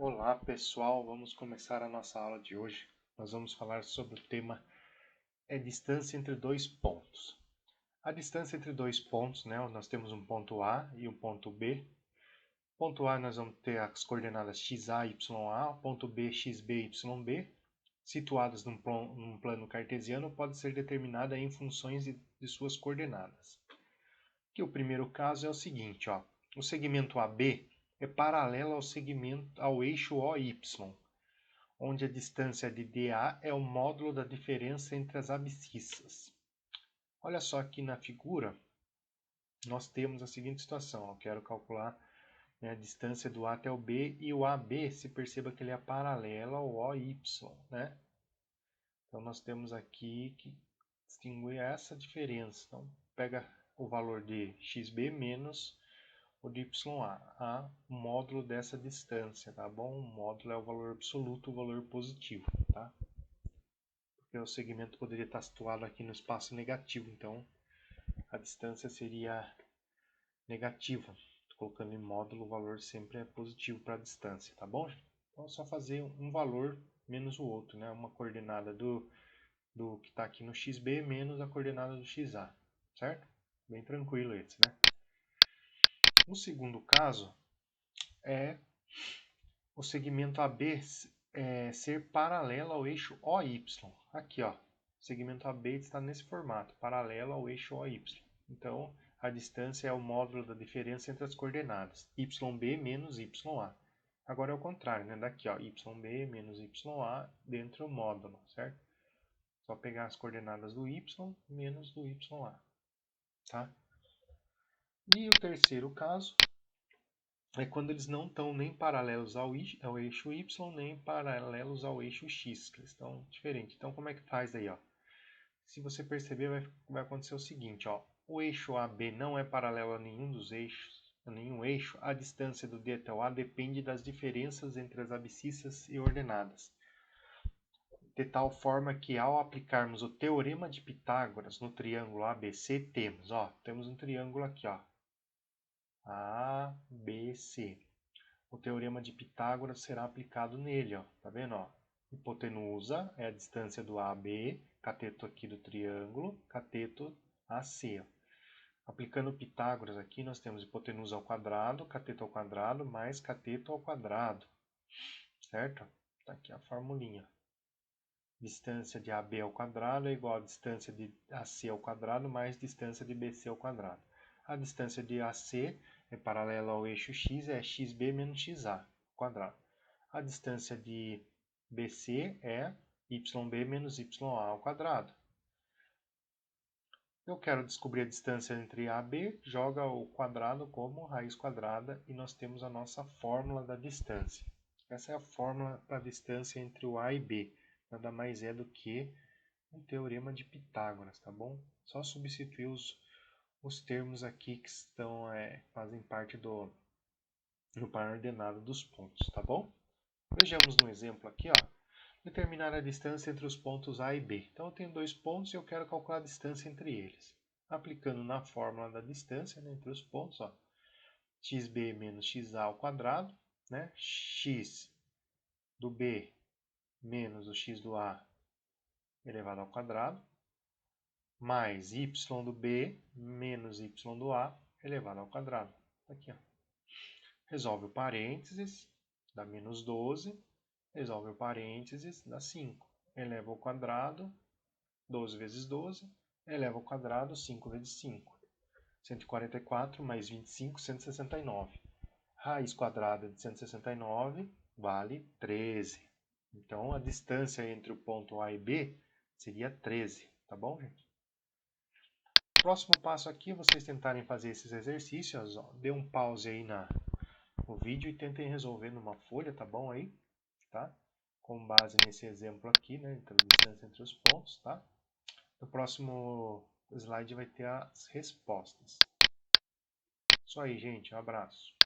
Olá pessoal, vamos começar a nossa aula de hoje. Nós vamos falar sobre o tema distância entre dois pontos. A distância entre dois pontos, né? Nós temos um ponto A e um ponto B. Ponto A nós vamos ter as coordenadas xa e ya, ponto B xb e yb, situadas num plano cartesiano, pode ser determinada em funções de suas coordenadas. Aqui o primeiro caso é o seguinte, ó, o segmento AB é paralelo ao eixo OY, onde a distância de dA é o módulo da diferença entre as abscissas. Olha só aqui na figura, nós temos a seguinte situação. Eu quero calcular, né, a distância do A até o B, e o AB, se perceba que ele é paralelo ao OY, né? Então nós temos aqui que distinguir essa diferença. Então pega o valor de xb menos o de ya, o módulo dessa distância, tá bom? O módulo é o valor absoluto, o valor positivo, tá? Porque o segmento poderia estar situado aqui no espaço negativo, então a distância seria negativa. Colocando em módulo, o valor sempre é positivo para a distância, tá bom? Então é só fazer um valor menos o outro, né? Uma coordenada do que está aqui no xb menos a coordenada do xa, certo? Bem tranquilo esse, né? O segundo caso é o segmento AB ser paralelo ao eixo OY. Aqui, ó, o segmento AB está nesse formato, paralelo ao eixo OY. Então, a distância é o módulo da diferença entre as coordenadas, yb menos ya. Agora é o contrário, né? Daqui, ó, yb menos ya dentro do módulo, certo? Só pegar as coordenadas do y menos do ya, tá? E o terceiro caso é quando eles não estão nem paralelos ao eixo y, nem paralelos ao eixo x, que eles estão diferentes. Então, como é que faz aí, ó? Se você perceber, vai acontecer o seguinte, ó. O eixo AB não é paralelo a nenhum dos eixos, a nenhum eixo. A distância do D até o A depende das diferenças entre as abscissas e ordenadas. De tal forma que, ao aplicarmos o teorema de Pitágoras no triângulo ABC, temos um triângulo aqui, ó, ABC. O teorema de Pitágoras será aplicado nele, ó. Tá vendo, ó? Hipotenusa é a distância do AB, cateto aqui do triângulo, cateto AC. Ó. Aplicando Pitágoras aqui, nós temos hipotenusa ao quadrado, cateto ao quadrado, mais cateto ao quadrado. Certo? Tá aqui a formulinha. Distância de AB ao quadrado é igual a distância de AC ao quadrado mais distância de BC ao quadrado. A distância de AC é paralela ao eixo x, é xb menos xa ao quadrado. A distância de BC é yb menos ya ao quadrado. Eu quero descobrir a distância entre A e B, joga o quadrado como raiz quadrada e nós temos a nossa fórmula da distância. Essa é a fórmula para a distância entre o A e B. Nada mais é do que um teorema de Pitágoras, tá bom? Só substituir os termos aqui que fazem parte do par ordenado dos pontos, tá bom? Vejamos no exemplo aqui, ó. Determinar a distância entre os pontos A e B. Então eu tenho dois pontos e eu quero calcular a distância entre eles. Aplicando na fórmula da distância, né, entre os pontos, ó, xb menos xa ao quadrado, né, x do B menos o x do A elevado ao quadrado, mais y do B menos y do A elevado ao quadrado. Aqui, ó. Resolve o parênteses, dá menos 12. Resolve o parênteses, dá 5. Eleva ao quadrado, 12 vezes 12. Eleva ao quadrado, 5 vezes 5. 144 mais 25, 169. Raiz quadrada de 169 vale 13. Então, a distância entre o ponto A e B seria 13. Tá bom, gente? Próximo passo aqui é vocês tentarem fazer esses exercícios. Ó. Dê um pause aí no vídeo e tentem resolver numa folha, tá bom aí? Tá? Com base nesse exemplo aqui, né? Então, distância entre os pontos, tá? No próximo slide vai ter as respostas. Isso aí, gente. Um abraço.